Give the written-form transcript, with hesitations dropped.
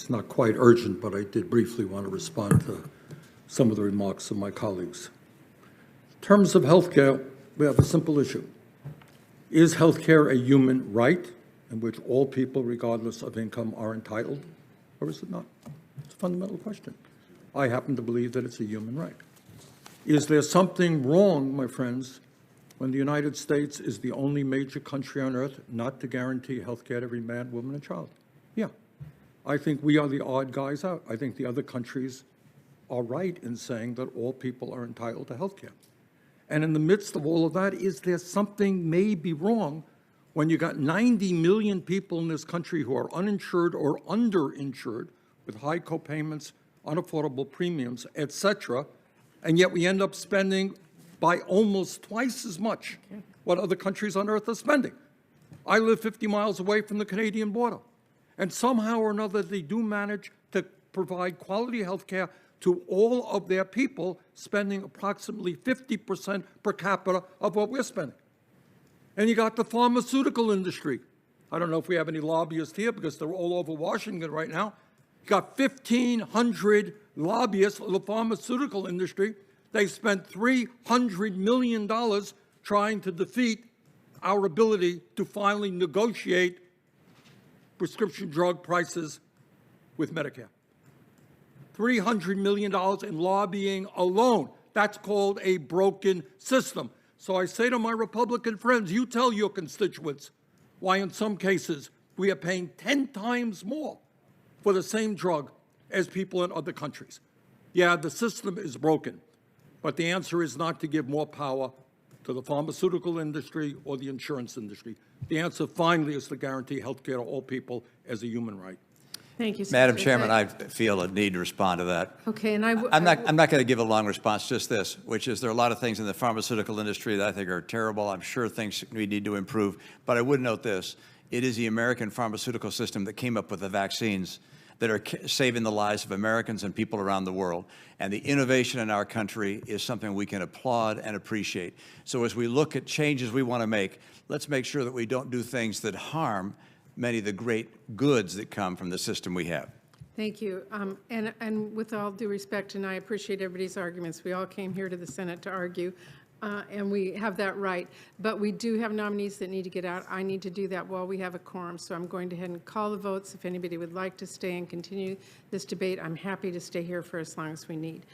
It's not quite urgent, but I did briefly want to respond to some of the remarks of my colleagues. In terms of health care, we have a simple issue. Is health care a human right in which all people, regardless of income, are entitled, or is it not? It's a fundamental question. I happen to believe that it's a human right. Is there something wrong, my friends, when the United States is the only major country on earth not to guarantee health care to every man, woman, and child? Yeah. I think we are the odd guys out. I think the other countries are right in saying that all people are entitled to health care. And in the midst of all of that, is there something maybe wrong when you got 90 million people in this country who are uninsured or underinsured with high copayments, unaffordable premiums, et cetera, and yet we end up spending by almost twice as much what other countries on earth are spending? I live 50 miles away from the Canadian border, and somehow or another they do manage to provide quality health care to all of their people, spending approximately 50% per capita of what we're spending. And you got the pharmaceutical industry. I don't know if we have any lobbyists here because they're all over Washington right now. You got 1,500 lobbyists of the pharmaceutical industry. They spent $300 million trying to defeat our ability to finally negotiate prescription drug prices with Medicare. $300 million in lobbying alone. That's called a broken system. So I say to my Republican friends, you tell your constituents why in some cases we are paying 10 times more for the same drug as people in other countries. Yeah, the system is broken, but the answer is not to give more power to the pharmaceutical industry or the insurance industry. The answer finally is to guarantee health care to all people as a human right. Thank you, Madam Chairman, I feel a need to respond to that. Okay, and I'm not going to give a long response, just this, which is there are a lot of things in the pharmaceutical industry that I think are terrible. I'm sure things we need to improve. But I would note this. It is the American pharmaceutical system that came up with the vaccines that are saving the lives of Americans and people around the world. And the innovation in our country is something we can applaud and appreciate. So as we look at changes we want to make, let's make sure that we don't do things that harm many of the great goods that come from the system we have. Thank you. And with all due respect, and I appreciate everybody's arguments, we all came here to the Senate to argue, and we have that right. But we do have nominees that need to get out. I need to do that while we have a quorum, so I'm going to ahead and call the votes. If anybody would like to stay and continue this debate, I'm happy to stay here for as long as we need.